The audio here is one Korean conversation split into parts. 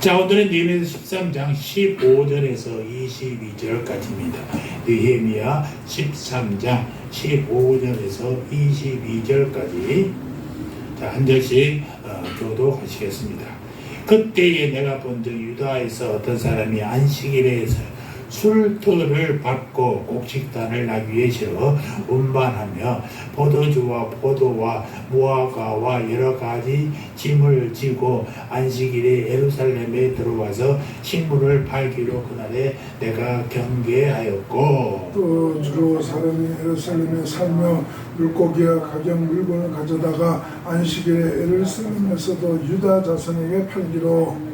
자, 오늘은 느헤미야 13장 15절에서 22절까지입니다. 느헤미야 13장 15절에서 22절까지 자, 한 절씩 교독하시겠습니다. 그때에 내가 본즉 유다에서 어떤 사람이 안식일에서 술틀을 받고 곡식단을 나귀 위에 실어 운반하며 포도주와 포도와 무화과와 여러 가지 짐을 지고 안식일에 예루살렘에 들어와서 식물을 팔기로 그날에 내가 경계하였고, 또 주로 사람이 예루살렘에 살며 물고기와 각종 물건을 가져다가 안식일에 예루살렘에서도 유다 자손에게 팔기로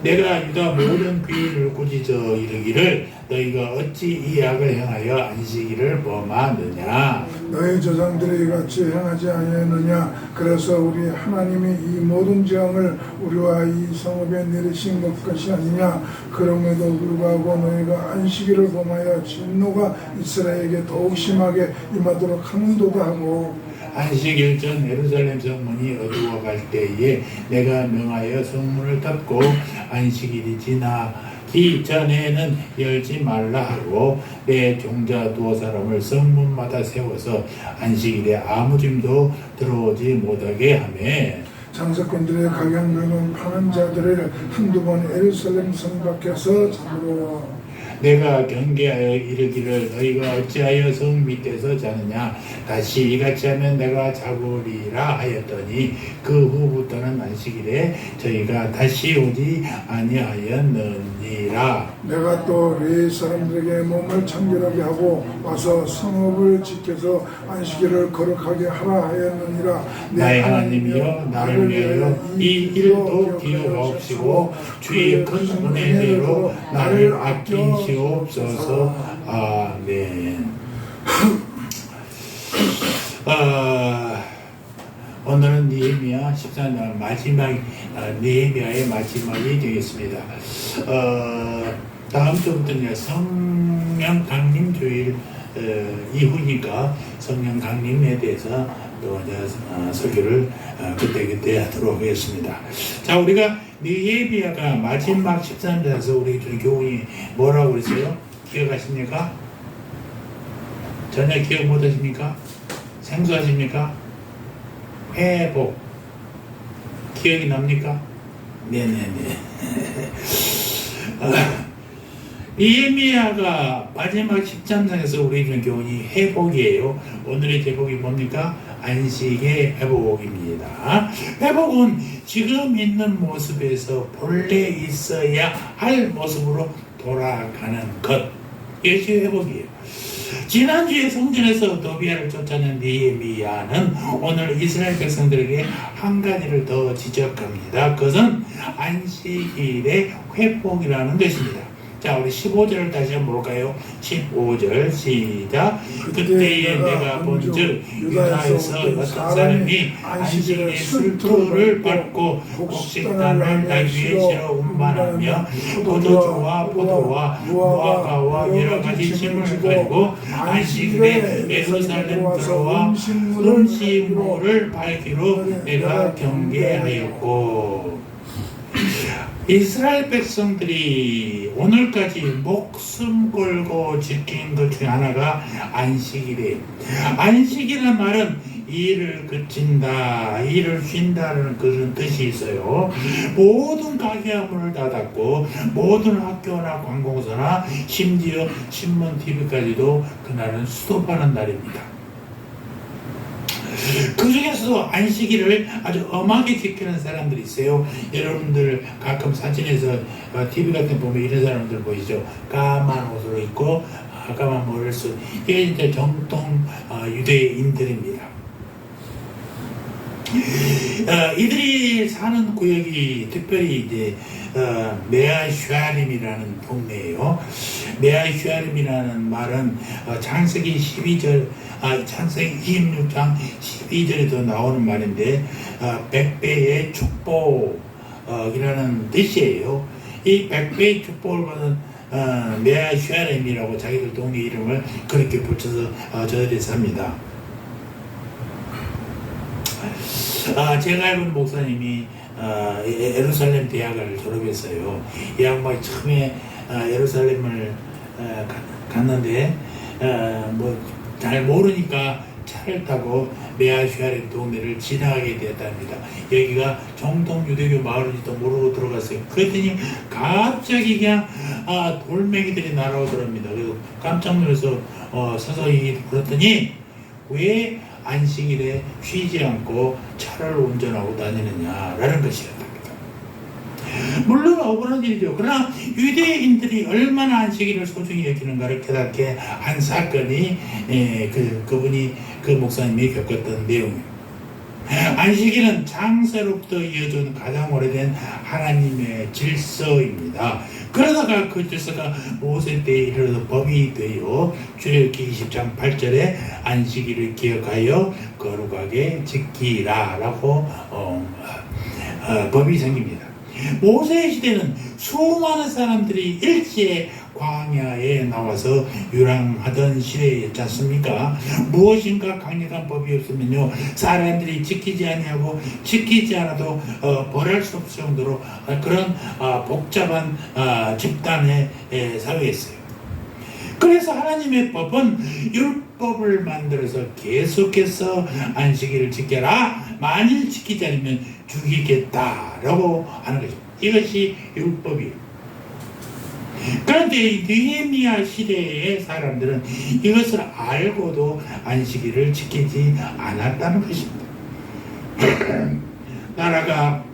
내가 유다 모든 귀인을 꾸짖어 이르기를 너희가 어찌 이 악을 행하여 안식일을 범하느냐. 너희 조상들이 같이 행하지 아니하느냐. 그래서 우리 하나님이 이 모든 재앙을 우리와 이 성읍에 내리신 것이 아니냐. 그럼에도 불구하고 너희가 안식일을 범하여 진노가 이스라엘에게 더욱 심하게 임하도록 하는도다 하고, 안식일 전 예루살렘 성문이 어두워갈 때에 내가 명하여 성문을 닫고 안식일이 지나기 전에는 열지 말라 하고 내 종자 두어 사람을 성문마다 세워서 안식일에 아무 짐도 들어오지 못하게 하매, 장사꾼들의 각양 물건 파는 자들을 한두 번 예루살렘 성 밖에서 잡으러 내가 경계하여 이르기를 너희가 어찌하여 성 밑에서 자느냐. 다시 이같이 하면 내가 잡으리라 하였더니 그 후부터는 안식일에 저희가 다시 오지 아니하였느니라. 내가 또 레위 사람들에게 몸을 청결하게 하고 와서 성읍을 지켜서 안식일을 거룩하게 하라 하였느니라. 나의 하나님이여 나를 위하여 이 일도 기억하옵시고 주의 큰 은혜대로 나를 아끼시옵소서. 아멘. 오늘은 느헤미야 14장 마지막 느헤미야의 마지막이 되겠습니다. 다음 주부터는 성령 강림 주일 이후니까 성령 강림에 대해서 또 설교를 그때 하도록 하겠습니다. 자, 우리가 느헤미야가 마지막 13장에서 우리 교훈이 뭐라고 그랬어요? 기억하십니까? 전혀 기억 못하십니까? 생소하십니까? 회복 기억이 납니까? 네네네. 느헤미야가 마지막 13장에서 우리 주는 교훈이 회복이에요. 오늘의 제목이 뭡니까? 안식의 회복입니다. 회복은 지금 있는 모습에서 본래 있어야 할 모습으로 돌아가는 것. 이것이 회복이에요. 지난주에 성전에서 도비아를 쫓아낸 느헤미야는 오늘 이스라엘 백성들에게 한 가지를 더 지적합니다. 그것은 안식일의 회복이라는 것입니다. 자, 우리 15절을 다시 한번 볼까요? 15절 시작. 그때에 내가 본즉 유다에서 어떤 사람이 안식일에 술토를 받고 곡식단을 나귀 위에 실어 운반하며 포도주와 포도와 무화과와 여러 가지 짐을 가지고 안식일에 예루살렘 들어와 음식물을 팔기로 내가 경계하였고, 이스라엘 백성들이 오늘까지 목숨 걸고 지킨 것 중에 하나가 안식일이에요. 안식이라는 말은 일을 그친다, 일을 쉰다는 그런 뜻이 있어요. 모든 가게와 문을 닫았고 모든 학교나 관공서나 심지어 신문, TV까지도 그날은 스톱하는 날입니다. 그 중에서도 안식일을 아주 엄하게 지키는 사람들이 있어요. 여러분들 가끔 사진에서 TV 같은 데 보면 이런 사람들 보이죠? 까만 옷을 입고 까만 머리를 쓴, 이게 이제 정통 유대인들입니다. 이들이 사는 구역이 특별히 이제 메아슈아림이라는 동네예요. 메아슈아림이라는 말은 창세기 12절, 창세기 26장 12절에도 나오는 말인데 100배의 축복이라는 뜻이에요. 이 100배의 축복을 받은 메아슈아림이라고 자기들 동네 이름을 그렇게 붙여서 저들이 삽니다. 제가 알고 있는 목사님이 예루살렘 대학을 졸업했어요. 이 양반이 처음에 예루살렘을 갔는데 뭐 잘 모르니까 차를 타고 메아슈아림 동네를 지나가게 되었답니다. 여기가 정통 유대교 마을인지도 모르고 들어갔어요. 그랬더니 갑자기 그냥 돌멩이들이 날아오더랍니다. 그래서 깜짝 놀라서 서서히 그랬더니 왜 안식일에 쉬지 않고 차를 운전하고 다니느냐라는 것이었답니다. 물론 억울한 일이죠. 그러나 유대인들이 얼마나 안식일을 소중히 여기는가를 깨닫게 한 사건이 그분이 그 목사님이 겪었던 내용입니다. 안식일은 창세로부터 이어져온 가장 오래된 하나님의 질서입니다. 그러다가 그 질서가 모세 때에 이르러 법이 되어 출애굽기 20장 8절에 안식일을 기억하여 거룩하게 지키라라고 법이 생깁니다. 모세의 시대는 수많은 사람들이 일제히 광야에 나와서 유랑하던 시대였지 않습니까? 무엇인가 강력한 법이 없으면요 사람들이 지키지 아니하고 지키지 않아도 벌할 수 없을 정도로 그런 복잡한 집단의 사회였어요. 그래서 하나님의 법은 율법을 만들어서 계속해서 안식일을 지켜라. 만일 지키지 않으면 죽이겠다라고 하는 것입니다. 이것이 율법이에요. 그런데 느헤미야 시대의 사람들은 이것을 알고도 안식일을 지키지 않았다는 것입니다. 나라가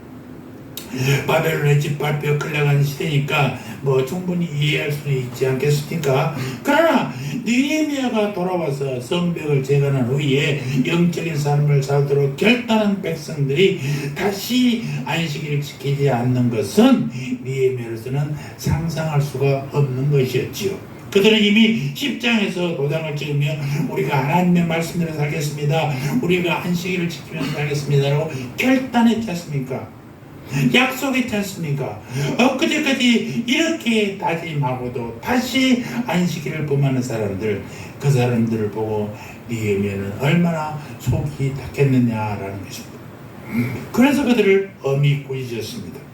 바벨론의 짓밟혀 끌려가는 시대니까 뭐 충분히 이해할 수는 있지 않겠습니까? 그러나 느헤미야가 돌아와서 성벽을 재건한 후에 영적인 삶을 살도록 결단한 백성들이 다시 안식일을 지키지 않는 것은 느헤미야로서는 상상할 수가 없는 것이었지요. 그들은 이미 10장에서 도장을 찍으며 우리가 하나님의 말씀대로 살겠습니다. 우리가 안식일을 지키면서 살겠습니다라고 결단했지 않습니까? 약속했지 않습니까? 엊그제까지 이렇게 다짐하고도 다시 안식일을 범하는 사람들, 그 사람들을 보고 느헤미야는 얼마나 속이 탔겠느냐라는 것입니다. 그래서 그들을 엄히 꾸짖었습니다.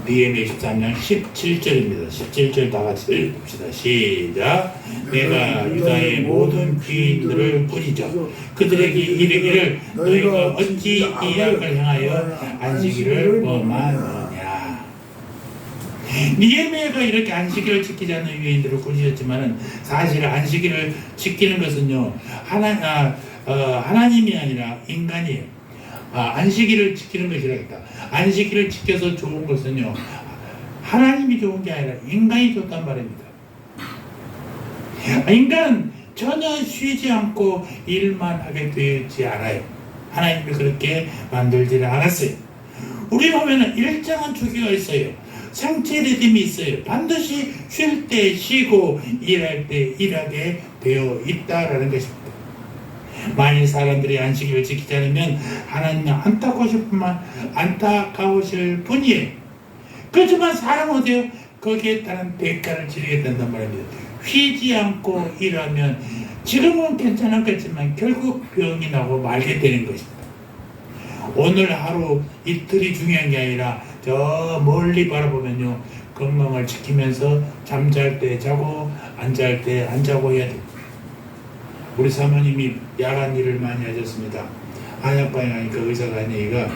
느헤미야 13장 17절입니다. 17절 다 같이 읽읍시다. 시작. 내가 유다의 모든 귀인들을 꾸짖어 그들에게 이르기를 너희가 어찌 이 약을 향하여 안식일을 범하느냐. 느헤미야가 이렇게 안식일을 지키지 않는 유대인들을 꾸짖었지만은 사실 안식일을 지키는 것은요 하나님이 아니라 인간이에요. 안식일을 지키는 것이라겠다. 안식일을 지켜서 좋은 것은요 하나님이 좋은 게 아니라 인간이 좋단 말입니다. 인간은 전혀 쉬지 않고 일만 하게 되지 않아요. 하나님이 그렇게 만들지는 않았어요. 우리 보면은 일정한 주기가 있어요. 생체 리듬이 있어요. 반드시 쉴 때 쉬고 일할 때 일하게 되어 있다라는 것입니다. 만일 사람들이 안식일을 지키지 않으면 하나님은 안타까우실 뿐이에요. 그렇지만 사람은 어때요? 거기에 따른 대가를 치르게 된단 말입니다. 쉬지 않고 일하면 지금은 괜찮았겠지만 결국 병이 나고 말게 되는 것입니다. 오늘 하루 이틀이 중요한 게 아니라 저 멀리 바라보면요 건강을 지키면서 잠잘 때 자고 안 잘 때 안 자고 해야 됩니다. 우리 사모님이 야간 일을 많이 하셨습니다. 한약방에 가니까 의사가 한 얘기가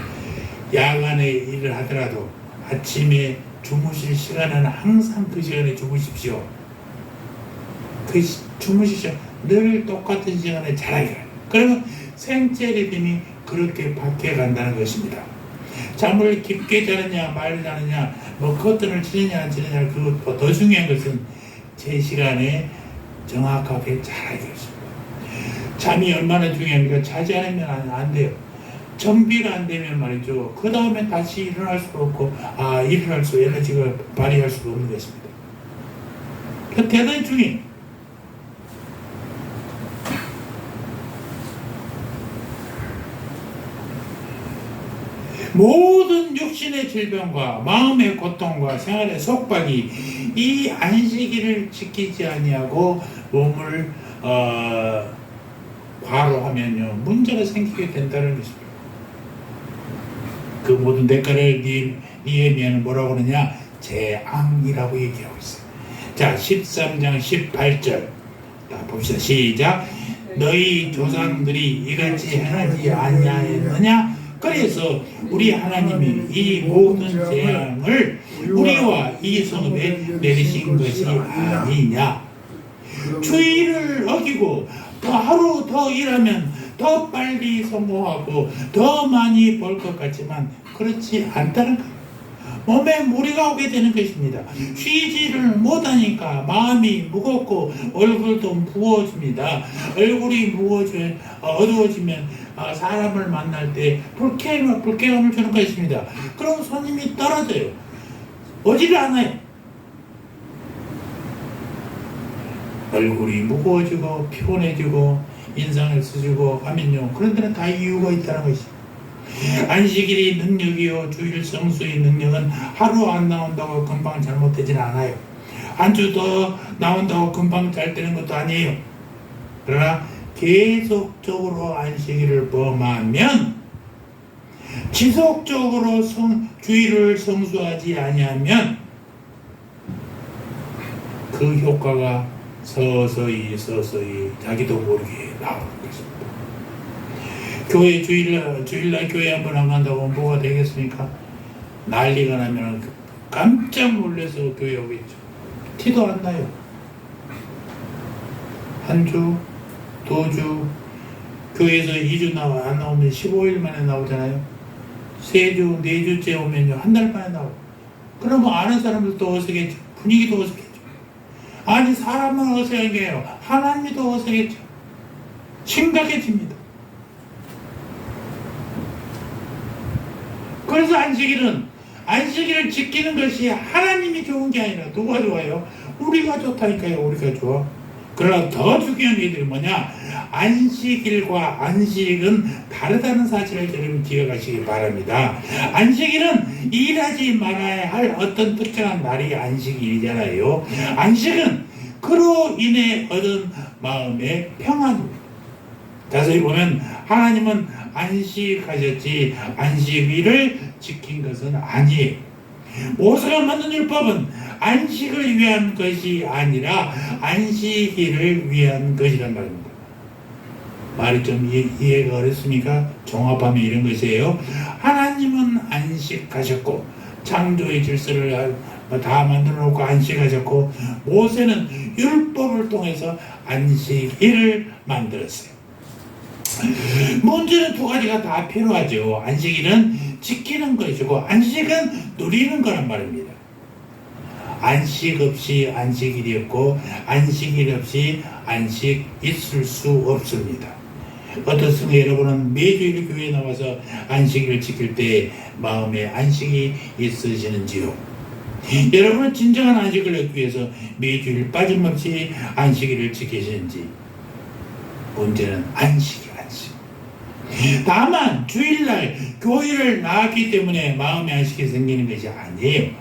야간에 일을 하더라도 아침에 주무실 시간은 항상 그 시간에 주무십시오. 주무시죠. 늘 똑같은 시간에 자라요. 그러면 생체 리듬이 그렇게 바뀌어 간다는 것입니다. 잠을 깊게 자느냐 말을 자느냐 뭐 커튼을 치느냐 안 치느냐 그것보다 더 중요한 것은 제 시간에 정확하게 자라야 되겠습니다. 잠이 얼마나 중요합니까? 자지 않으면 안 돼요. 정비가 안 되면 말이죠. 그 다음에 다시 일어날 수가 없고, 일어날 수, 에너지가 발휘할 수가 없는 것입니다. 대단히 중요해요. 모든 육신의 질병과 마음의 고통과 생활의 속박이 이 안식일을 지키지 아니하고 몸을 과로하면요 문제가 생기게 된다는 것입니다. 그 모든 대가를 니에미아는 뭐라고 그러냐? 재앙이라고 얘기하고 있어요. 자, 13장 18절. 자, 봅시다. 시작. 너희 조상들이 이같이 행하지 아니하였느냐? 그래서 우리 하나님이 이 모든 재앙을 우리와 이 성읍에 내리신 것이 아니냐? 주의를 어기고 더 하루 더 일하면 더 빨리 성공하고 더 많이 벌 것 같지만 그렇지 않다는 거예요. 몸에 무리가 오게 되는 것입니다. 쉬지를 못하니까 마음이 무겁고 얼굴도 부어집니다. 얼굴이 어두워지면 사람을 만날 때 불쾌감을 주는 것입니다. 그럼 손님이 떨어져요. 오지를 않아요. 얼굴이 무거워지고 피곤해지고 인상을 쓰시고 하면요, 그런 데는 다 이유가 있다는 것이죠. 안식일이 능력이요 주일 성수의 능력은 하루 안 나온다고 금방 잘못되진 않아요. 한 주 더 나온다고 금방 잘 되는 것도 아니에요. 그러나 계속적으로 안식일을 범하면, 지속적으로 주일을 성수하지 아니하면 그 효과가 서서히 자기도 모르게 나오는 것입니다. 교회 주일날 교회 한번 안 간다고 뭐가 되겠습니까? 난리가 나면 깜짝 놀라서 교회 오겠죠. 티도 안 나요. 한 주, 두 주, 교회에서 2주 안 나오면 15일 만에 나오잖아요. 3주, 4주째 오면요, 한 달 만에 나오고. 그러면 아는 사람들도 어색해져. 분위기도 어색해져. 아니, 사람은 어색해요. 하나님도 어색해져. 심각해집니다. 그래서 안식일을 지키는 것이 하나님이 좋은 게 아니라 누가 좋아요? 우리가 좋다니까요. 우리가 좋아. 그러나 더 중요한 일이 뭐냐? 안식일과 안식은 다르다는 사실을 여러분 기억하시기 바랍니다. 안식일은 일하지 말아야 할 어떤 특정한 날이 안식일이잖아요. 안식은 그로 인해 얻은 마음의 평안입니다. 자세히 보면 하나님은 안식하셨지 안식일을 지킨 것은 아니에요. 모세가 만든 율법은 안식을 위한 것이 아니라 안식일을 위한 것이란 말입니다. 말이 좀 이해가 어렵습니까? 종합하면 이런 것이에요. 하나님은 안식하셨고 창조의 질서를 다 만들어 놓고 안식하셨고, 모세는 율법을 통해서 안식일을 만들었어요. 문제는 두 가지가 다 필요하죠. 안식일은 지키는 것이고 안식은 누리는 거란 말입니다. 안식 없이 안식일이 없고 안식일 없이 안식 있을 수 없습니다. 어떻습니까? 여러분은 매주일 교회에 나와서 안식일을 지킬 때 마음에 안식이 있으시는지요? 여러분은 진정한 안식을 얻기 위해서 매주일 빠짐없이 안식일을 지키시는지? 문제는 안식이 다만 주일날 교회를 나왔기 때문에 마음의 안식이 생기는 것이 아니에요.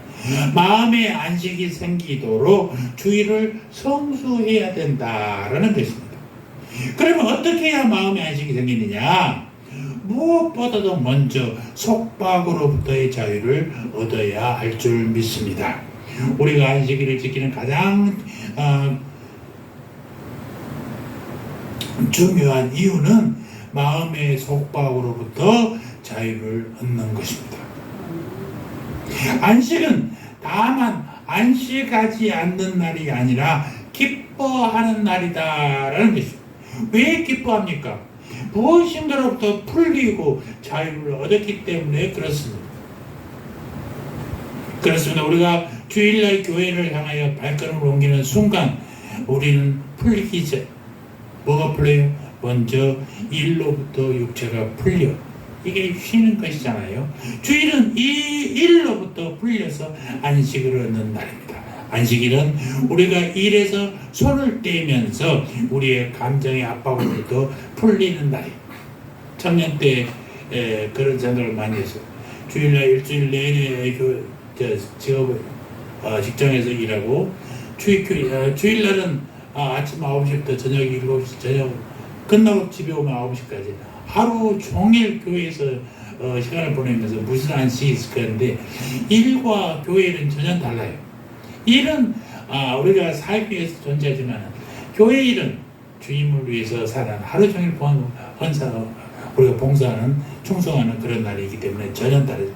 마음의 안식이 생기도록 주일을 성수해야 된다라는 것입니다. 그러면 어떻게 해야 마음의 안식이 생기느냐? 무엇보다도 먼저 속박으로부터의 자유를 얻어야 할 줄 믿습니다. 우리가 안식일을 지키는 가장 중요한 이유는 마음의 속박으로부터 자유를 얻는 것입니다. 안식은 다만 안식하지 않는 날이 아니라 기뻐하는 날이다라는 것입니다. 왜 기뻐합니까? 무엇인가로부터 풀리고 자유를 얻었기 때문에 그렇습니다. 우리가 주일날 교회를 향하여 발걸음을 옮기는 순간 우리는 풀리기 전 뭐가 풀려요? 먼저 일로부터 육체가 풀려. 이게 쉬는 것이잖아요. 주일은 이 일로부터 풀려서 안식을 얻는 날입니다. 안식일은 우리가 일에서 손을 떼면서 우리의 감정의 압박으로부터 풀리는 날입니다. 청년 때 그런 생각을 많이 했어요. 주일날 일주일 내내 직장에서 일하고 주일날은 아침 9시부터 저녁 7시 끝나고 집에 오면 9시까지 하루 종일 교회에서 시간을 보내면서 무슨 안식이 있을 건데 일과 교회 일은 전혀 달라요. 일은 우리가 사역 위해서 존재하지만 교회 일은 주님을 위해서 사는 하루 종일 헌사 우리가 봉사하는 충성하는 그런 날이기 때문에 전혀 다르죠.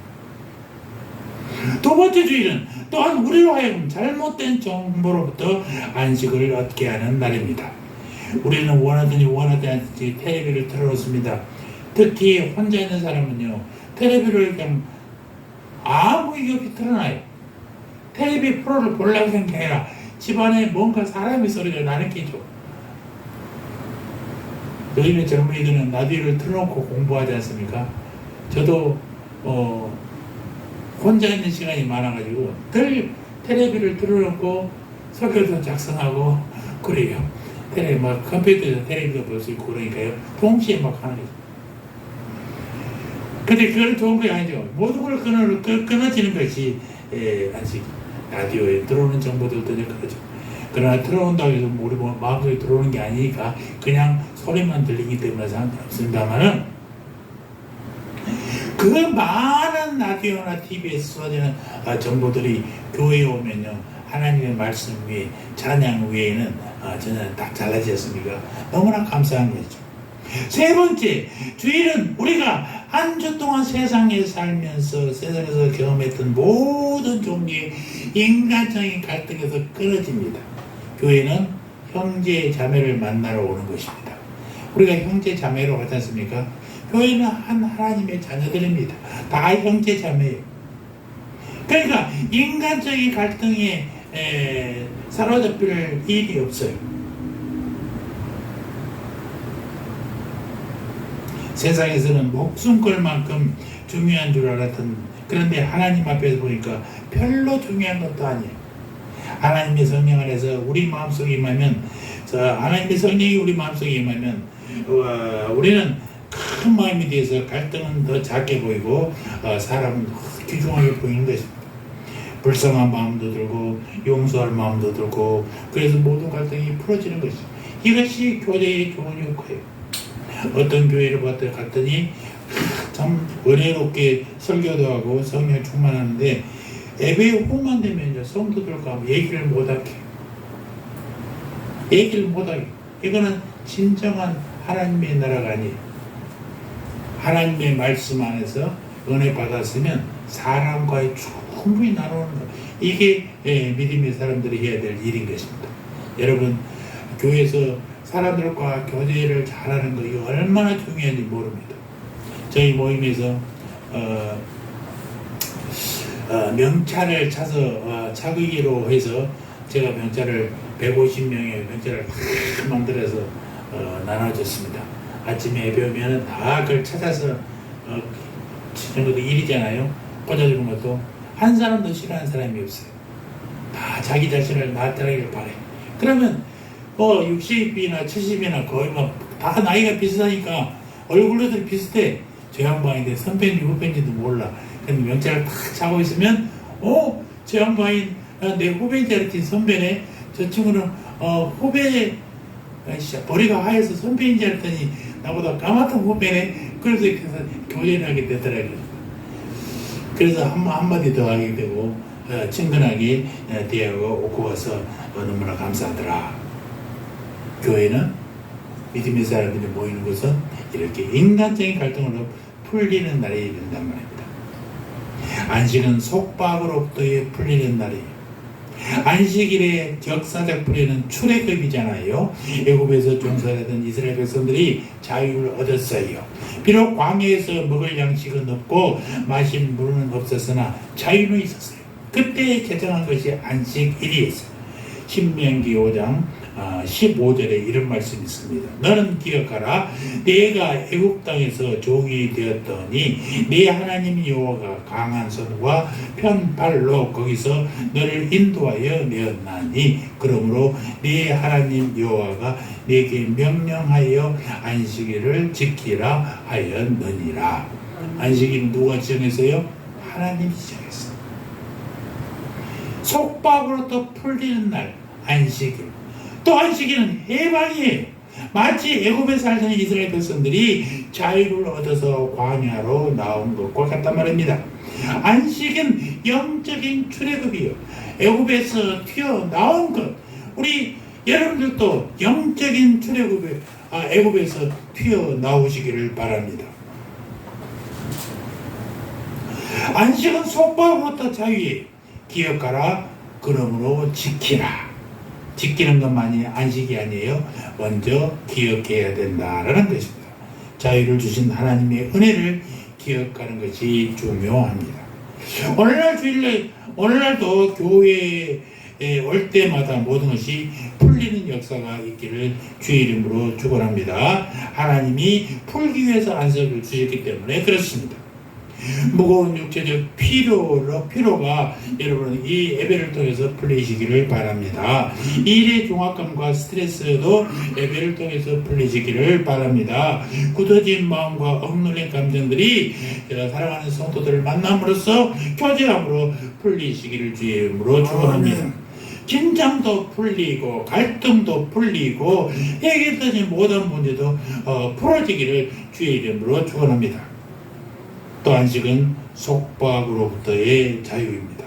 두 번째 주일은 또한 우리로 하여금 잘못된 정보로부터 안식을 얻게 하는 날입니다. 우리는 원하든지 원하지 않든지 텔레비를 틀어놓습니다. 특히 혼자 있는 사람은요, 텔레비를 그냥 아무 이유 없이 틀어놔요. 텔레비 프로를 보려고 하는 게 아니라 집안에 뭔가 사람이 소리가 나는 게죠. 요즘에 젊은이들은 라디오를 틀어놓고 공부하지 않습니까? 저도 혼자 있는 시간이 많아가지고 늘 텔레비를 틀어놓고 설교도 작성하고 그래요. 컴퓨터에서 텔레비도 볼 수 있고 그러니까요. 동시에 막 하는 거죠. 근데 그건 좋은 게 아니죠. 모든 걸 끊어지는 것이 아직 라디오에 들어오는 정보들도 그러죠. 그러나 들어온다고 해서 우리 마음속에 들어오는 게 아니니까 그냥 소리만 들리기 때문에 상관없습니다만은 그 많은 라디오나 TV에서 쏟아지는 정보들이 교회에 오면요, 하나님의 말씀 위에 찬양 위에는 전혀 딱 잘라지 않습니까? 너무나 감사한 거죠. 세 번째, 주일은 우리가 한 주 동안 세상에 살면서 세상에서 경험했던 모든 종류의 인간적인 갈등에서 끊어집니다. 교회는 형제 자매를 만나러 오는 것입니다. 우리가 형제 자매로 하지 않습니까? 교회는 한 하나님의 자녀들입니다. 다 형제 자매예요. 그러니까 인간적인 갈등에 사로잡힐 일이 없어요. 세상에서는 목숨 걸 만큼 중요한 줄 알았던, 그런데 하나님 앞에서 보니까 별로 중요한 것도 아니에요. 하나님의 성령 안에서 우리 마음속에 임하면, 하나님의 성령이 우리 마음속에 임하면 우리는 큰 마음에 대해서 갈등은 더 작게 보이고 사람은 귀중하게 보이는 것입니다. 불쌍한 마음도 들고 용서할 마음도 들고, 그래서 모든 갈등이 풀어지는 것이죠. 이것이 교제의 좋은 효과예요. 어떤 교회를 갔더니 참 은혜롭게 설교도 하고 성령 충만하는데 예배 후만 되면 성도들과 얘기를 못하게 이거는 진정한 하나님의 나라가 아니에요. 하나님의 말씀 안에서 은혜 받았으면 사람과의 충분히 나누는 것, 이게 믿음의 사람들이 해야 될 일인 것입니다. 여러분, 교회에서 사람들과 교제를 잘하는 거 이거 얼마나 중요한지 모릅니다. 저희 모임에서 명찰을 차기로 해서 제가 명찰을 150명의 명찰을 막 만들어서 나눠줬습니다. 아침에 예배오면 다 그걸 찾아서 치는 것도 일이잖아요. 꽂아주는 것도 한 사람도 싫어하는 사람이 없어요. 다 자기 자신을 나타내길 바래. 그러면 60이나 70이나 거의 다 나이가 비슷하니까 얼굴도 비슷해. 저 양반인데 선배인지 후배인지도 몰라. 근데 명찰을 탁 차고 있으면 저 양반이 내 후배인지 알았더니 선배네. 저 친구는 후배 머리가 하얘서 선배인지 알았더니 나보다 까맣던 후배네. 그래서 교제를 하게 되더라고요. 그래서 한마디 더 하게 되고 친근하게 대하고 오고 와서 너무나 감사하더라. 교회는 믿음의 사람들이 모이는 곳은 이렇게 인간적인 갈등으로 풀리는 날이 된단 말입니다. 안식은 속박으로부터의 풀리는 날이에요. 안식일에 역사적 풀이는 출애굽이잖아요. 애굽에서 종살이하던 이스라엘 백성들이 자유를 얻었어요. 비록 광야에서 먹을 양식은 없고 마실 물은 없었으나 자유는 있었어요. 그때 제정한 것이 안식일이었어요. 신명기 5장 15절에 이런 말씀이 있습니다. 너는 기억하라. 내가 애굽 땅에서 종이 되었더니 네 하나님 여호와가 강한 손과 편팔로 거기서 너를 인도하여 내었나니 그러므로 네 하나님 여호와가 네게 명령하여 안식일을 지키라 하였느니라. 안식일은 누가 지정했어요? 하나님이 지정했어요. 속박으로부터 풀리는 날 안식일. 또 안식일은 해방이에요. 마치 애굽에 살던 이스라엘 백성들이 자유를 얻어서 광야로 나온 것과 같단 말입니다. 안식은 영적인 출애굽이요, 애굽에서 튀어나온 것. 우리 여러분들도 영적인 출애굽에 애굽에서 튀어나오시기를 바랍니다. 안식은 속박으로부터 자유에 기억하라. 그러므로 지키라. 지키는 것만이 안식이 아니에요. 먼저 기억해야 된다라는 것입니다. 자유를 주신 하나님의 은혜를 기억하는 것이 중요합니다. 오늘날도 교회에 올 때마다 모든 것이 풀리는 역사가 있기를 주의 이름으로 축원합니다. 하나님이 풀기 위해서 안식을 주셨기 때문에 그렇습니다. 무거운 육체적 피로가 여러분 이 예배를 통해서 풀리시기를 바랍니다. 일의 종합감과 스트레스도 예배를 통해서 풀리시기를 바랍니다. 굳어진 마음과 억눌린 감정들이 사랑하는 성도들을 만남으로써 교제함으로 풀리시기를 주의 이름으로 축원합니다. 긴장도 풀리고 갈등도 풀리고 해결되지 못한 문제도 풀어지기를 주의 이름으로 축원합니다. 또 안식은 속박으로부터의 자유입니다.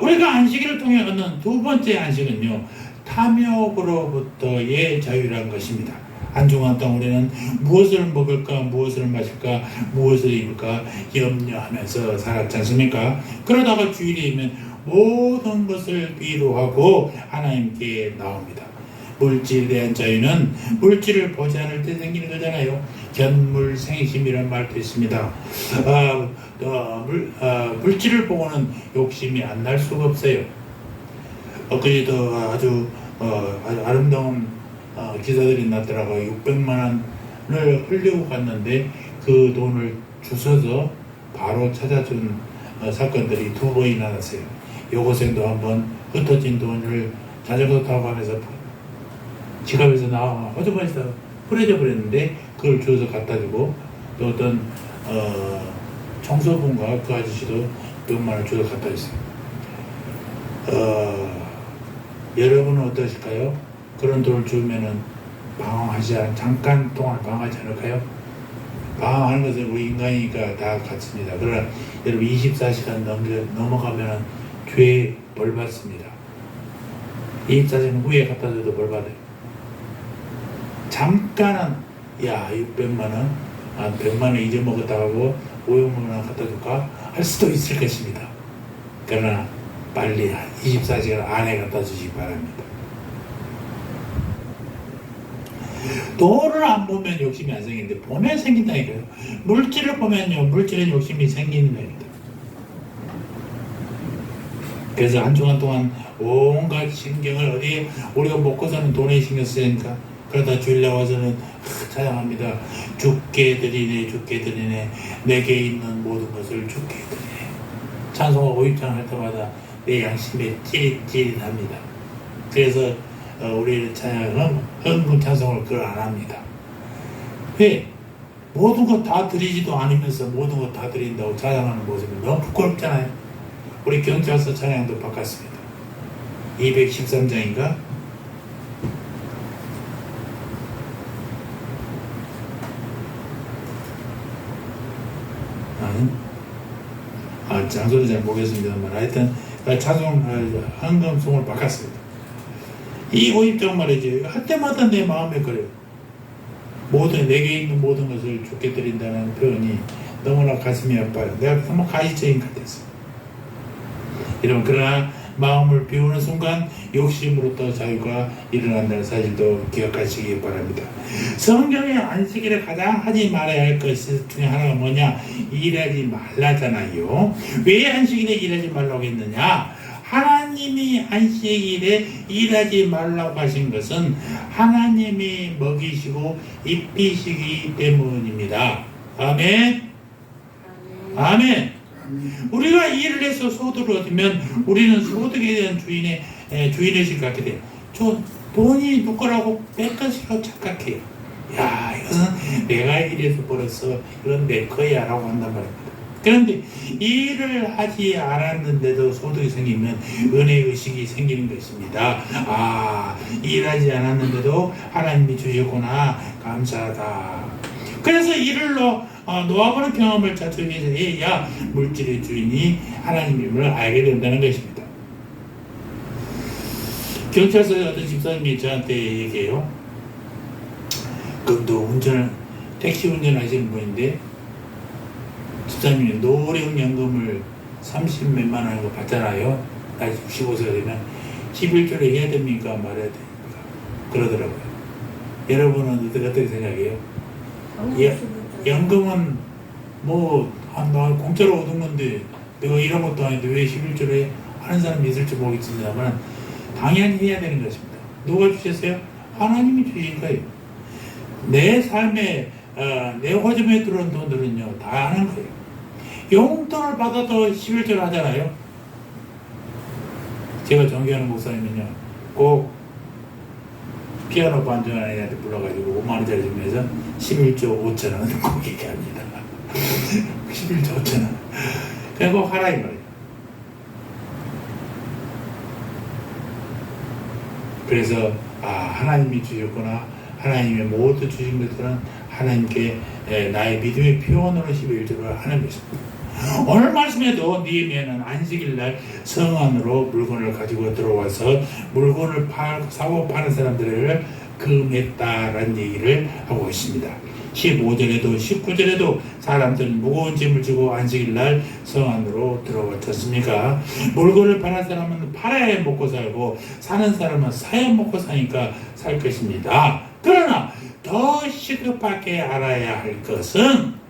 우리가 안식일을 통해 얻는 두 번째 안식은요, 탐욕으로부터의 자유라는 것입니다. 한 주간 동안 우리는 무엇을 먹을까, 무엇을 마실까, 무엇을 입을까 염려하면서 살았지 않습니까? 그러다가 주일이 되면 모든 것을 뒤로하고 하나님께 나옵니다. 물질에 대한 자유는 물질을 보지 않을 때 생기는 거잖아요. 견물생심이라는 말도 있습니다. 물질을 보고는 욕심이 안 날 수가 없어요. 엊그제도 아주 아름다운 기사들이 났더라고요. 600만 원을 흘리고 갔는데 그 돈을 주워서 바로 찾아준 사건들이 두 번이나 났어요. 여고생도 한번 흩어진 돈을 자전거 타고 가면서 지갑에서 나와 허접해서 뿌려져 버렸는데 그걸 주워서 갖다 주고, 또 어떤 청소부인가 그 아저씨도 600만 원 주워서 갖다 줬어요. 여러분은 어떠실까요? 그런 돈을 주면은 잠깐 동안 방황하지 않을까요? 방황하는 것은 우리 인간이니까 다 같습니다. 그러나 여러분 24시간 넘어가면은 죄 벌 받습니다. 24시간 후에 갖다 줘도 벌 받아요. 잠깐은 600만 원, 100만 원 잊어먹었다 하고 500만 원 갖다 줄까? 할 수도 있을 것입니다. 그러나 빨리 24시간 안에 갖다 주시기 바랍니다. 돈을 안 보면 욕심이 안 생기는데 보면 생긴다니까요. 물질을 보면요, 물질에 욕심이 생기는 겁니다. 그래서 한 주간 동안 온갖 신경을 어디에 우리가 먹고서는 돈에 신경 쓰니까, 그러다 주일 나와서는 찬양합니다. 주께 드리네 내게 있는 모든 것을 주께 드리네. 찬송하고 입장할 때마다 내 양심에 찌릿찌릿합니다. 그래서 우리는 헌금 찬송을 그걸 안 합니다. 왜? 모든 것 다 드리지도 않으면서 모든 것 다 드린다고 찬양하는 모습이 너무 부끄럽잖아요. 우리 경찰서 찬양도 바꿨습니다. 213장인가? 장소를 잘 모르겠습니다만 하여튼 찬송 헌금송을 바꿨습니다. 이 50장 말이죠. 할 때마다 내 마음에 그래요. 내게 있는 모든 것을 주께 드린다는 표현이 너무나 가슴이 아파요. 내가 너무 가시적인 것 같았어요. 여러분, 그러나 마음을 비우는 순간 욕심으로부터 자유가 일어난다는 사실도 기억하시기 바랍니다. 성경의 안식일에 가장 하지 말아야 할 것 중에 하나가 뭐냐? 일하지 말라잖아요. 왜 안식일에 일하지 말라고 했느냐? 하나님이 안식일에 일하지 말라고 하신 것은 하나님이 먹이시고 입히시기 때문입니다. 아멘. 아멘. 우리가 일을 해서 소득을 얻으면 우리는 소득에 대한 주인의식 갖게 돼요. 돈이 누 거라고 뺏것이라고 착각해요. 이것은 내가 일해서 벌었어, 이건 내 거야 라고 한단 말입니다. 그런데 일을 하지 않았는데도 소득이 생기면 은혜의식이 생기는 것입니다. 아, 일하지 않았는데도 하나님이 주셨구나, 감사하다. 그래서 일을 놓아보는 경험을 자주 해야 물질의 주인이 하나님임을 알게 된다는 것입니다. 경찰서에 어떤 집사님이 저한테 얘기해요. 그럼도 택시 운전하시는 분인데 집사님이 노령연금을 30몇만 원을 받잖아요. 나이 65세가 되면 11조를 해야 됩니까? 말해야 됩니까? 그러더라고요. 여러분은 어떻게 생각해요? 연금은 나 공짜로 얻은 건데 내가 일한 것도 아닌데 왜 11조를 해? 하는 사람이 있을지 모르겠습니다만 당연히 해야 되는 것입니다. 누가 주셨어요? 하나님이 주신 거예요. 내 삶에 내 호점에 들어온 돈들은요 다 하는 거예요. 용돈을 받아도 11조를 하잖아요. 제가 존경하는 목사님은요 꼭 피아노 반주하는 애한테 불러가지고 5만원짜리 주면서 11조 5천원을 꼭 얘기합니다. 11조 5천원 그냥 꼭 하라 이 말이에요. 그래서 하나님이 주셨구나, 하나님의 모두 주신 것들은 하나님께 나의 믿음의 표현으로 11조를 하는 것입니다. 오늘 말씀에도 느헤미야는 안식일날 성 안으로 물건을 가지고 들어와서 물건을 사고 파는 사람들을 금했다라는 얘기를 하고 있습니다. 15절에도 19절에도 사람들은 무거운 짐을 지고 안식일날 성 안으로 들어왔습니까? 물건을 파는 사람은 팔아야 먹고 살고 사는 사람은 사야 먹고 사니까 살 것입니다. 그러나 더 시급하게 알아야 할 것은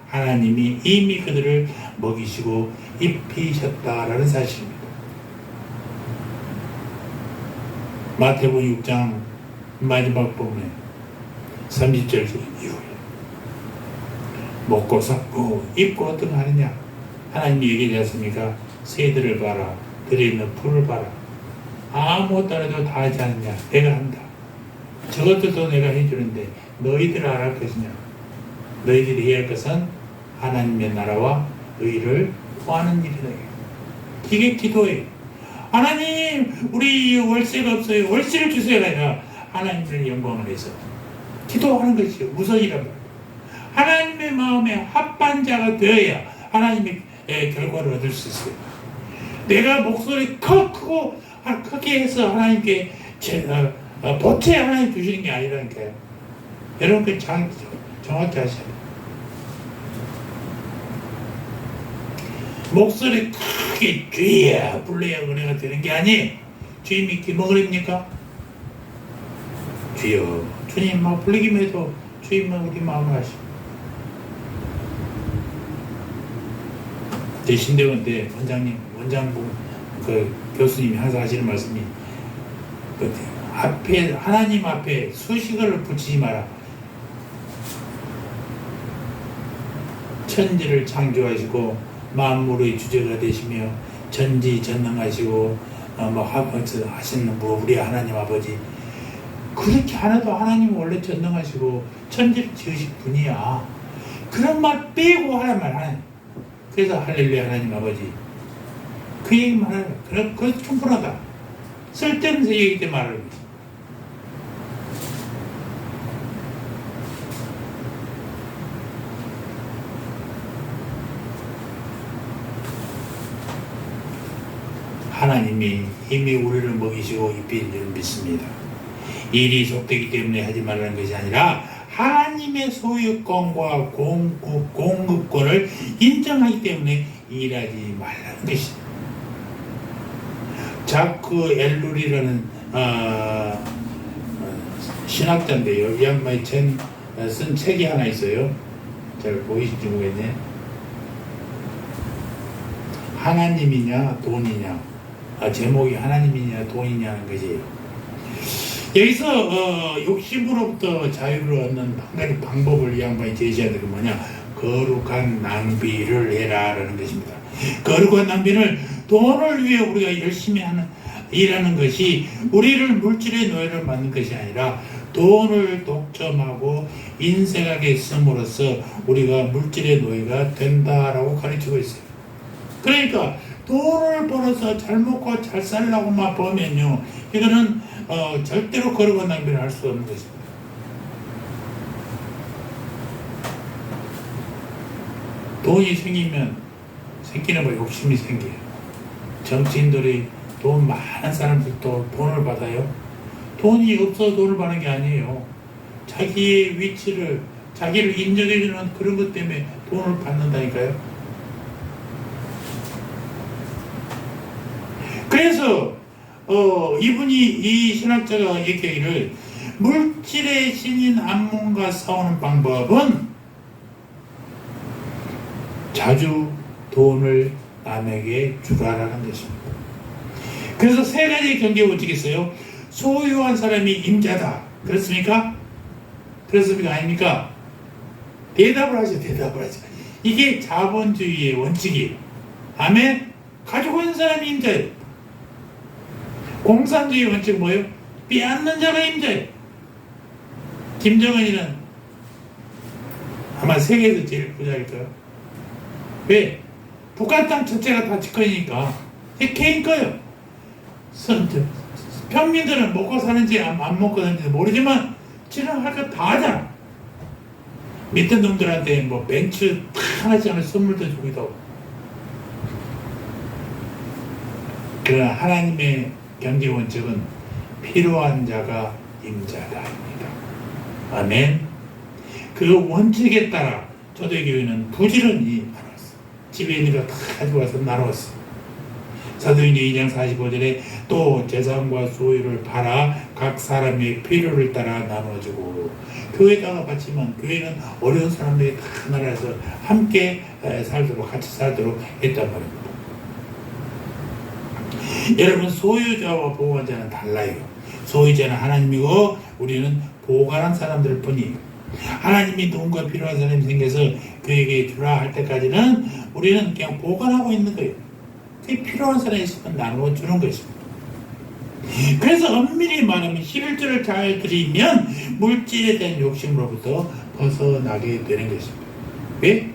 하나님이 이미 그들을 먹이시고 입히셨다라는 사실입니다. 마태복음 6장 마지막 부분에 30절 이후에 먹고 샀고 입고 어떻게 하느냐? 하나님이 얘기하지 않습니까? 새들을 봐라, 들에 있는 풀을 봐라. 아무것도 안 해도 다 하지 않느냐? 내가 한다. 저것들도 내가 해주는데 너희들 알아할 것이냐? 너희들이 해야 할 것은 하나님의 나라와 의를 구하는 일이다. 이게 기도예요. 하나님, 우리 월세가 없어요. 월세를 주세요가 아니라 하나님을 영광을 해서 기도하는 것이 우선이란 말이에요. 하나님의 마음에 합한 자가 되어야 하나님의 결과를 얻을 수 있어요. 내가 목소리 크고 크게 해서 하나님께 보채 하나님 주시는 게 아니라니까요. 여러분 그 정확히 하셔야 돼요. 목소리 크게 주여 불러야 은혜가 되는 게 아니. 주님이 기먹으립니까? 주여, 주님 막 불리기만 해도 주님만 우리 마음을 하시고. 제 신대원 때 원장부 그 교수님이 항상 하시는 말씀이 앞에 하나님 앞에 수식어를 붙이지 마라. 천지를 창조하시고 만물의 주제가 되시며 전지전능하시고 하시는 우리 하나님 아버지, 그렇게 하나도 하나님 원래 전능하시고 천지를 지으신 분이야. 그런 말 빼고 하란 말 하나님. 그래서 할렐루야 하나님 아버지 그 얘기만 하라. 그래도 충분하다. 쓸데없는 얘기 때 말하는 거지. 하나님이 이미 우리를 먹이시고 입히는 줄 믿습니다. 일이 속되기 때문에 하지 말라는 것이 아니라 하나님의 소유권과 공급권을 인정하기 때문에 일하지 말라는 것입니다. 자크 엘룰이라는 신학자인데요. 이 양반이 쓴 책이 하나 있어요. 잘 보이실지 모르겠네. 하나님이냐 돈이냐. 제목이 하나님이냐 돈이냐는 것이에요. 여기서 욕심으로부터 자유를 얻는 한 가지 방법을 이 양반이 제시하는 게 뭐냐? 거룩한 낭비를 해라 라는 것입니다. 거룩한 낭비는 돈을 위해 우리가 열심히 일하는 것이 우리를 물질의 노예를 만든 것이 아니라 돈을 독점하고 인색하게 쓰므로써 우리가 물질의 노예가 된다라고 가르치고 있어요. 그러니까 돈을 벌어서 잘 먹고 잘 살려고만 보면요, 이거는 절대로 거룩한 낭비를 할 수 없는 것입니다. 돈이 생기는 뭐 욕심이 생겨요. 정치인들이 돈 많은 사람들도 돈을 받아요. 돈이 없어서 돈을 받는 게 아니에요. 자기의 위치를, 자기를 인정해주는 그런 것 때문에 돈을 받는다니까요. 그래서 이분이, 이 신학자가 얘기하기를, 물질의 신인 암몬과 싸우는 방법은 자주 돈을 남에게 주라라는 것입니다. 그래서 세 가지 경계 원칙이 있어요. 소유한 사람이 임자다. 그렇습니까? 그렇습니까? 아닙니까? 대답을 하죠. 이게 자본주의의 원칙이에요. 아멘? 가지고 있는 사람이 임자예요. 공산주의 원칙은 뭐예요? 빼앗는 자가 임자예요. 김정은이는 아마 세계에서 제일 부자일 거예요. 왜? 북한 땅 전체가 다 지권이니까. 개인 거예요. 평민들은 먹고 사는지 안 먹고 사는지 모르지만 지는 할 거 다 하잖아. 밑에 놈들한테 뭐 벤츠 하나씩 하는 선물도 주기도 하고. 그러나 하나님의 경제 원칙은 필요한 자가 임자다입니다. 아멘. 그 원칙에 따라 초대교회는 부지런히 나눴어. 집에 있는 거 다 가지고 와서 나눴어. 사도행전 2장 45절에 또 재산과 소유를 팔아 각 사람의 필요를 따라 나눠주고, 교회에다가 바치면 교회는 어려운 사람들이 다 나라에서 함께 살도록, 같이 살도록 했단 말입니다. 여러분, 소유자와 보관자는 달라요. 소유자는 하나님이고 우리는 보관한 사람들 뿐이에요. 하나님이 누군가 필요한 사람이 생겨서 그에게 주라 할 때까지는 우리는 그냥 보관하고 있는 거예요. 필요한 사람이 있으면 나누어 주는 것입니다. 그래서 엄밀히 말하면 11조를 잘 드리면 물질에 대한 욕심으로부터 벗어나게 되는 것입니다. 왜?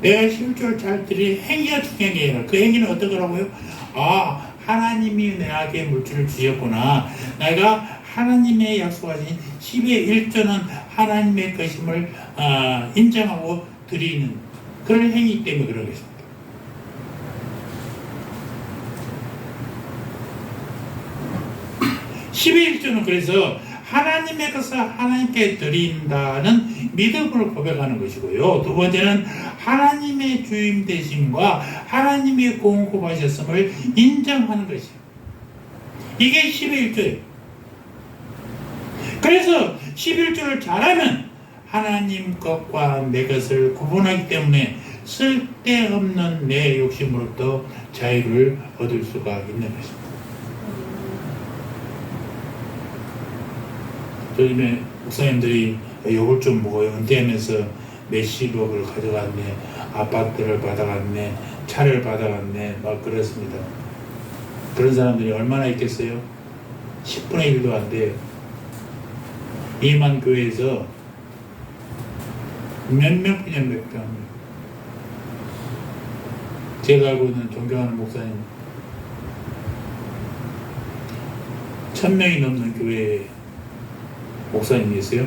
내가 11조를 잘 드릴 행위가 중요한 게 아니라 그 행위는 어떤 거라고요? 아, 하나님이 내게 물질을 주셨구나. 내가 하나님의 약속하신 10의 1조는 하나님의 것임을 인정하고 드리는 그런 행위 때문에 그런 것입니다. 11조는 그래서 하나님의 것을 하나님께 드린다는 믿음을 고백하는 것이고요. 두 번째는 하나님의 주임 되심과 하나님의 공급하셨음을 인정하는 것이에요. 이게 11조예요. 그래서 11조를 잘하면 하나님 것과 내 것을 구분하기 때문에 쓸데없는 내 욕심으로부터 자유를 얻을 수가 있는 것입니다. 요즘에 목사님들이 욕을 좀 먹어요. 은퇴하면서 몇십억을 가져갔네, 아파트를 받아갔네, 차를 받아갔네, 막 그렇습니다. 그런 사람들이 얼마나 있겠어요? 10분의 1도 안 돼요. 이만 교회에서 몇명 그냥 몇 명. 제가 알고 있는 존경하는 목사님 1000명이 넘는 교회에 목사님이 있어요.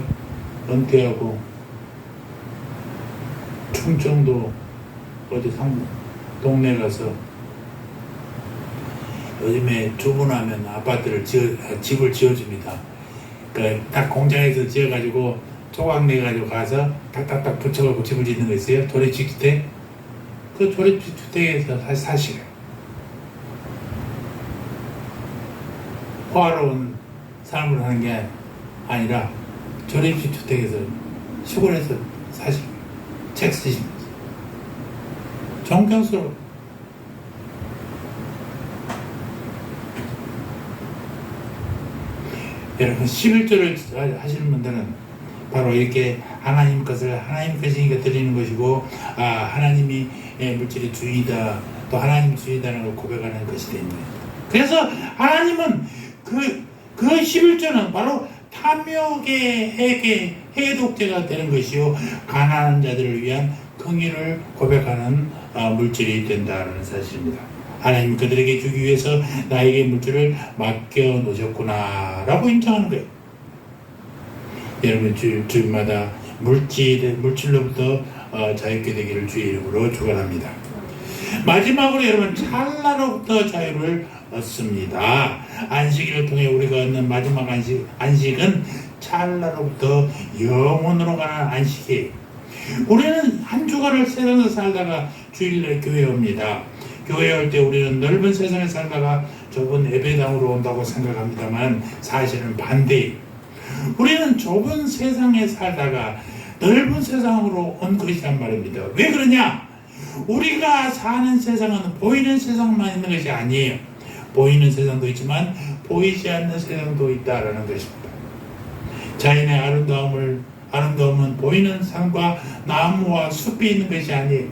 은퇴하고 충청도 어디 동네 가서 요즘에 주문하면 아파트를 집을 지어줍니다. 그러니까 딱 공장에서 지어가지고 조각 내가지고 가서 딱딱딱 붙여갖고 집을 짓는 거 있어요. 조립주택. 그 조립주택에서 사시래요. 호화로운 삶을 하는 게 아니라 조립주택에서 시골에서 사시고 책 쓰시면서 존경스러워. 여러분 11조를 하시는 분들은 바로 이렇게 하나님 것을 하나님 것이니까 드리는 것이고, 하나님이 물질의 주인이다, 또 하나님 주인이다라는 걸 고백하는 것이 됩니다. 그래서 하나님은 그 11조는 바로 탐욕의 해독제가 되는 것이요 가난한 자들을 위한 긍휼을 고백하는 물질이 된다는 사실입니다. 하나님 그들에게 주기 위해서 나에게 물질을 맡겨 놓으셨구나 라고 인정하는 거예요. 여러분 주일마다 물질로부터 자유케 되기를 주의 이름으로 축원합니다. 마지막으로 여러분 찰나로부터 자유를 얻습니다. 안식일을 통해 우리가 얻는 마지막 안식은 찰나로부터 영원으로 가는 안식이에요. 우리는 한 주간을 세상에서 살다가 주일날 교회에 옵니다. 교회에 올 때 우리는 넓은 세상에 살다가 좁은 예배당으로 온다고 생각합니다만 사실은 반대예요. 우리는 좁은 세상에 살다가 넓은 세상으로 온 것이란 말입니다. 왜 그러냐? 우리가 사는 세상은 보이는 세상만 있는 것이 아니에요. 보이는 세상도 있지만 보이지 않는 세상도 있다라는 것입니다. 자연의 아름다움은 보이는 산과 나무와 숲이 있는 것이 아니에요.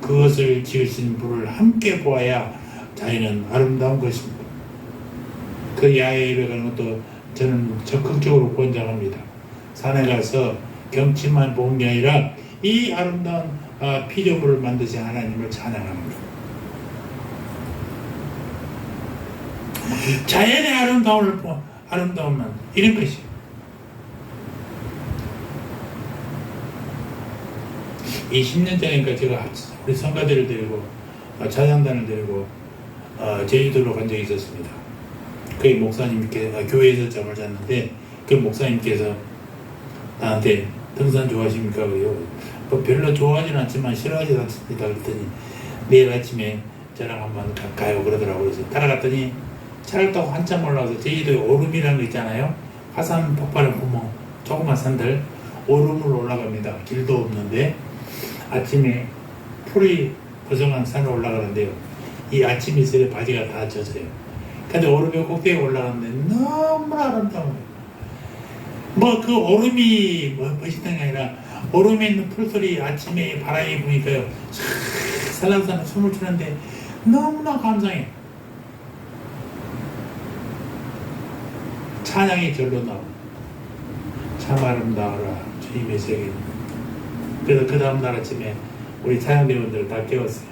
그것을 지으신 분을 함께 보아야 자연은 아름다운 것입니다. 그 야외 예배 가는 것도 저는 적극적으로 권장합니다. 산에 가서 경치만 보는 게 아니라 이 아름다운 피조물을 만드신 하나님을 찬양하는 것. 자연의 아름다움은 이런 것이. 이 10년 전이니까 제가 우리 성가대를 데리고 찬양단을 데리고 제주도로 간 적이 있었습니다. 그 목사님께 교회에서 잠을 잤는데 그 목사님께서 나한테 등산 좋아하십니까? 그래요. 뭐 별로 좋아하지는 않지만 싫어하지는 않습니다. 그랬더니 내일 아침에 저랑 한번 가요 그러더라고요. 그래서 따라갔더니 차를 타고 한참 올라가서 제주도에 오름이라는 거 있잖아요. 화산 폭발의 구멍, 조그만 산들 오름으로 올라갑니다. 길도 없는데 아침에 풀이 고정한 산을 올라가는데요. 이 아침 이슬에 바지가 다 젖어요. 근데 오름의 꼭대기에 올라가는데 너무나 아름다워요. 뭐 그 오름이 멋있는 게 아니라 오름에 있는 풀소리 아침에 바람이 부니까요 살랑살랑 숨을 쉬는데 너무나 감상해. 찬양이 절로 나오고 참 아름다워라 주님의 세계. 그래서 그 다음날 아침에 우리 찬양대원들을 다 깨웠어요.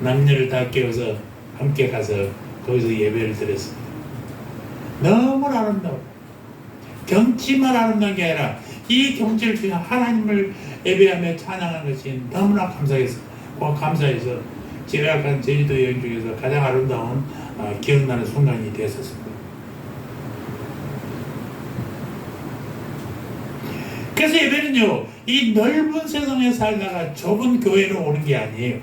남녀를 다 깨워서 함께 가서 거기서 예배를 드렸습니다. 너무 아름다워. 경치만 아름다운 게 아니라 이 경치를 주신 하나님을 예배하며 찬양하는 것이 너무나 감사해서 제가 간 제주도 여행 중에서 가장 아름다운 기억나는 순간이 되었습니다. 그래서 예배는요, 이 넓은 세상에 살다가 좁은 교회로 오는 게 아니에요.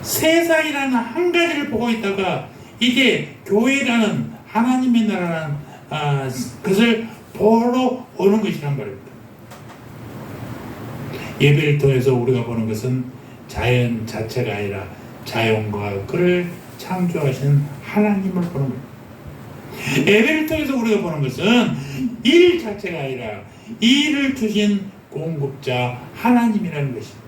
세상이라는 한 가지를 보고 있다가 이제 교회라는 하나님의 나라라는 그것을 보러 오는 것이란 말입니다. 예배를 통해서 우리가 보는 것은 자연 자체가 아니라 자연과 그를 창조하신 하나님을 보는 겁니다. 예배를 통해서 우리가 보는 것은 일 자체가 아니라 일을 주신 공급자 하나님이라는 것입니다.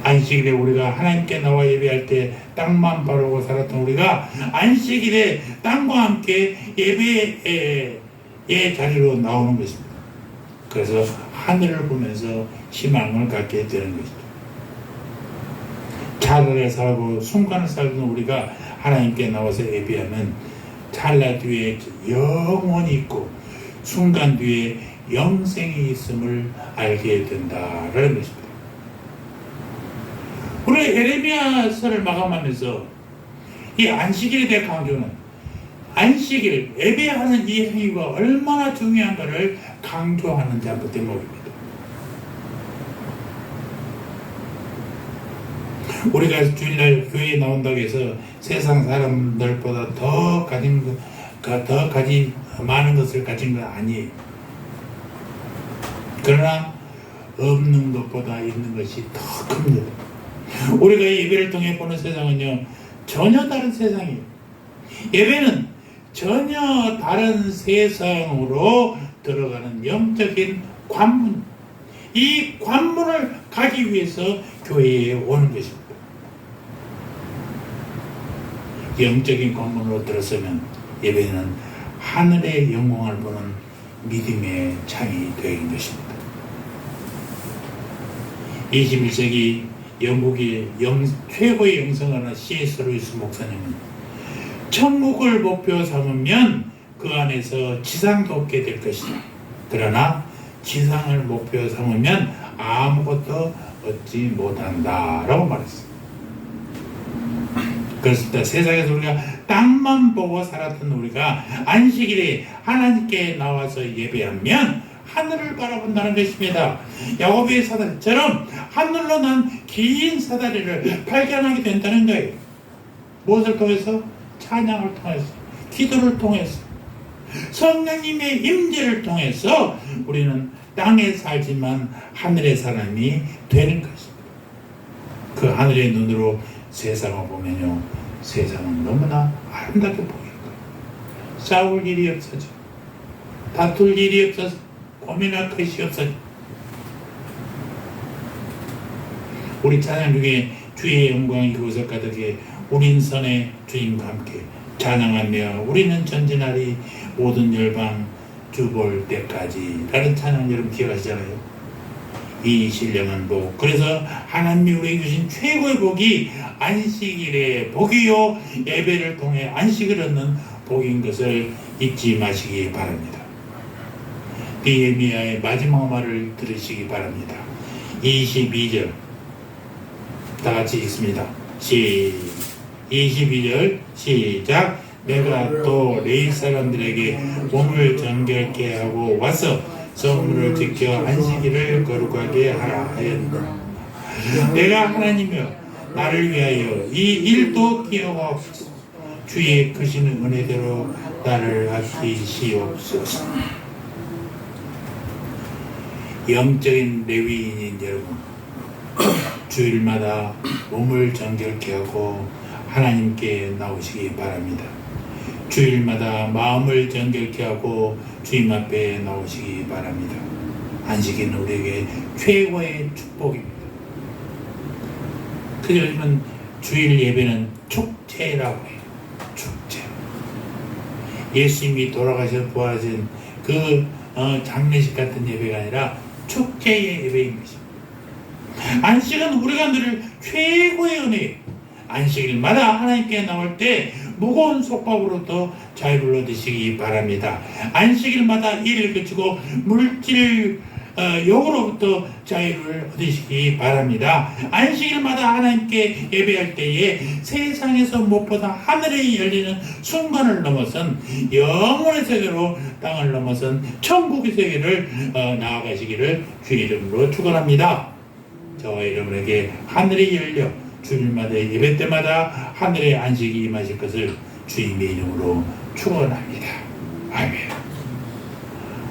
안식일에 우리가 하나님께 나와 예배할 때 땅만 바르고 살았던 우리가 안식일에 땅과 함께 예배의 자리로 나오는 것입니다. 그래서 하늘을 보면서 희망을 갖게 되는 것이죠. 찰나에 살고 순간을 살던 우리가 하나님께 나와서 예배하면 찰나 뒤에 영원히 있고 순간 뒤에 영생이 있음을 알게 된다라는 것입니다. 우리 예레미야서를 마감하면서 이 안식일에 대해 강조는 안식일, 예배하는 이 행위가 얼마나 중요한가를 강조하는 한번 대목입니다. 우리가 주일날 교회에 나온다고 해서 세상 사람들보다 더 많은 것을 가진 건 아니에요. 그러나 없는 것보다 있는 것이 더 큽니다. 우리가 예배를 통해 보는 세상은요 전혀 다른 세상이에요. 예배는 전혀 다른 세상으로 들어가는 영적인 관문, 이 관문을 가기 위해서 교회에 오는 것입니다. 영적인 관문으로 들어서면 예배는 하늘의 영광을 보는 믿음의 창이 되는 것입니다. 21세기 영국의 최고의 영성하는 C.S. 루이스 목사님은 천국을 목표 삼으면 그 안에서 지상도 없게 될 것이다. 그러나 지상을 목표 삼으면 아무것도 얻지 못한다 라고 말했어요. 그렇습니다. 세상에서 우리가 땅만 보고 살았던 우리가 안식일에 하나님께 나와서 예배하면 하늘을 바라본다는 것입니다. 야곱의 사다리처럼 하늘로 난 긴 사다리를 발견하게 된다는 거예요. 무엇을 통해서? 찬양을 통해서, 기도를 통해서, 성령님의 임재를 통해서 우리는 땅에 살지만 하늘의 사람이 되는 것입니다. 그 하늘의 눈으로 세상을 보면요, 세상은 너무나 아름답게 보이는 거예요. 싸울 일이 없어져, 다툴 일이 없어서, 고민할 것이 없어져. 우리 찬양 중에 주의 영광이 그곳을 가득해 우린 선의 주님과 함께 찬양하며 우리는 전진하리 모든 열방 주볼 때까지 라는 찬양 여러분 기억하시잖아요. 이 신령한 복, 그래서 하나님이 우리에게 주신 최고의 복이 안식일의 복이요 예배를 통해 안식을 얻는 복인 것을 잊지 마시기 바랍니다. 느헤미야의 마지막 말을 들으시기 바랍니다. 22절 다 같이 읽습니다. 22절 시작. 내가 또 레위 사람들에게 몸을 정결케 하고 와서 성물을 지켜 안식일을 거룩하게 하라 하였노라. 내가 하나님이여 나를 위하여 이 일도 기억하옵소서. 주의 크신 은혜대로 나를 아끼시옵소서. 영적인 레위인인 여러분, 주일마다 몸을 정결케 하고 하나님께 나오시기 바랍니다. 주일마다 마음을 정결케 하고 주님 앞에 나오시기 바랍니다. 안식일은 우리에게 최고의 축복입니다. 그러면 주일 예배는 축제라고 해요. 축제. 예수님이 돌아가셔서 부활하신 그 장례식 같은 예배가 아니라 축제의 예배인 것입니다. 안식은 우리가 누릴 최고의 은혜예요. 안식일마다 하나님께 나올 때 무거운 속박으로부터 자유를 얻으시기 바랍니다. 안식일마다 일을 그치고 물질 욕으로부터 자유를 얻으시기 바랍니다. 안식일마다 하나님께 예배할 때에 세상에서 무엇보다 하늘에 열리는 순간을 넘어선 영원의 세계로 땅을 넘어선 천국의 세계를 나아가시기를 주의 이름으로 축원합니다. 저와 여러분에게 하늘이 열려 주일마다 예배 때마다 하늘의 안식이 임하실 것을 주님의 이름으로 축원합니다. 아멘.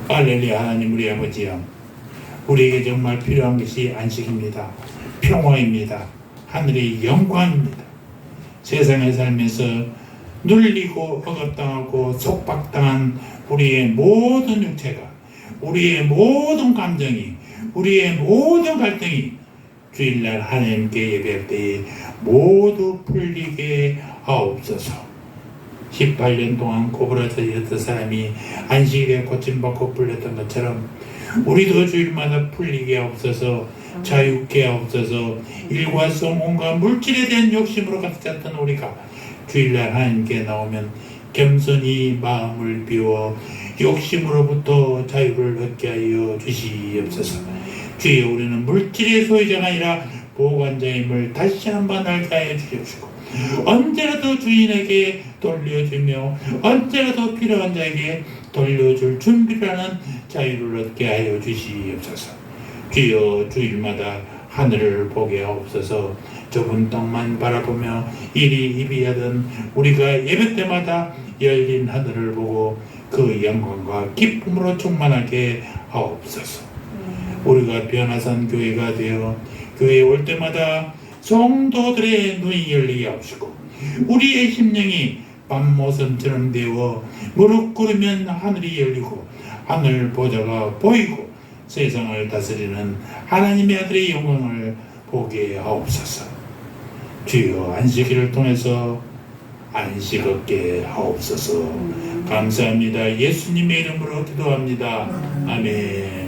할렐루야. 하나님 우리 아버지여, 우리에게 정말 필요한 것이 안식입니다. 평화입니다. 하늘의 영광입니다. 세상에 살면서 눌리고 억압당하고 속박당한 우리의 모든 육체가, 우리의 모든 감정이, 우리의 모든 갈등이 주일날 하나님께 예배할 때에 모두 풀리게 하옵소서. 18년 동안 고불에서 일했던 사람이 안식일에 고침받고 풀렸던 것처럼 우리도 주일마다 풀리게 하옵소서. 자유케 하옵소서. 일과 성공과 물질에 대한 욕심으로 가득 찼던 우리가 주일날 하나님께 나오면 겸손히 마음을 비워 욕심으로부터 자유를 얻게 하여 주시옵소서. 주여, 우리는 물질의 소유자가 아니라 보관자임을 다시 한번 알게 하여 주십시오. 언제라도 주인에게 돌려주며 언제라도 필요한 자에게 돌려줄 준비를 하는 자유를 얻게 하여 주시옵소서. 주여, 주일마다 하늘을 보게 하옵소서. 좁은 땅만 바라보며 이리 이비하던 우리가 예배 때마다 열린 하늘을 보고 그 영광과 기쁨으로 충만하게 하옵소서. 우리가 변화산 교회가 되어 교회에 올 때마다 성도들의 눈이 열리게 하시고 우리의 심령이 밤모섬처럼 되어 무릎 꿇으면 하늘이 열리고 하늘 보좌가 보이고 세상을 다스리는 하나님의 아들의 영광을 보게 하옵소서. 주여, 안식일을 통해서 안식 얻게 하옵소서. 감사합니다. 예수님의 이름으로 기도합니다. 아멘.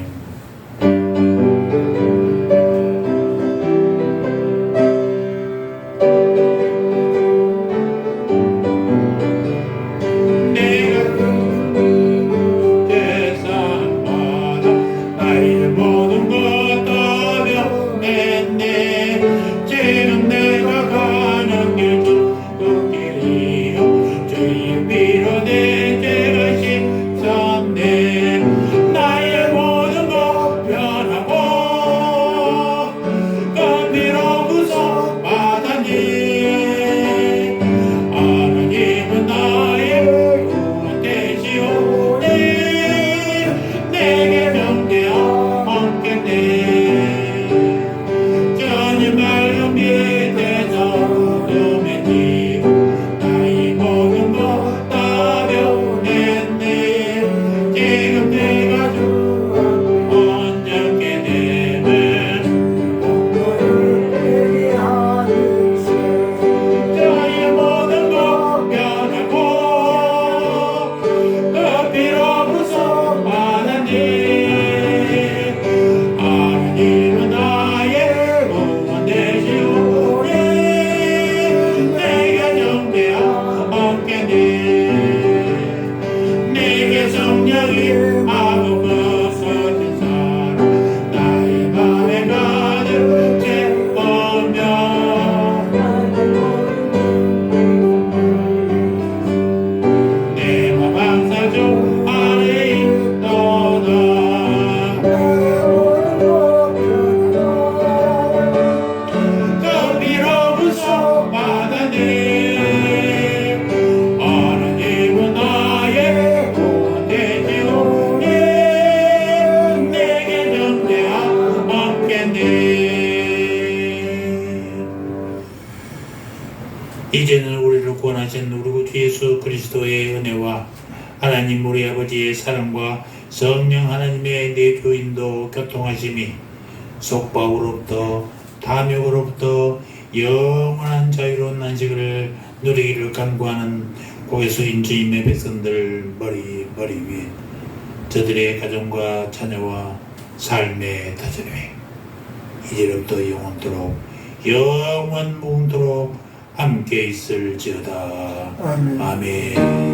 이제는 우리를 구원하신 우리 구 예수 그리스도의 은혜와 하나님 우리 아버지의 사랑과 성령 하나님의 내주인도 교통하심이 속박으로부터 탐욕으로부터 영원한 자유로운 안식을 누리기를 간구하는 고개수인 주님의 백성들 머리 위에 저들의 가정과 자녀와 삶의 다스림이 이제부터 영원토록 영원 무궁토록 함께 있을지어다. 아멘. 아멘.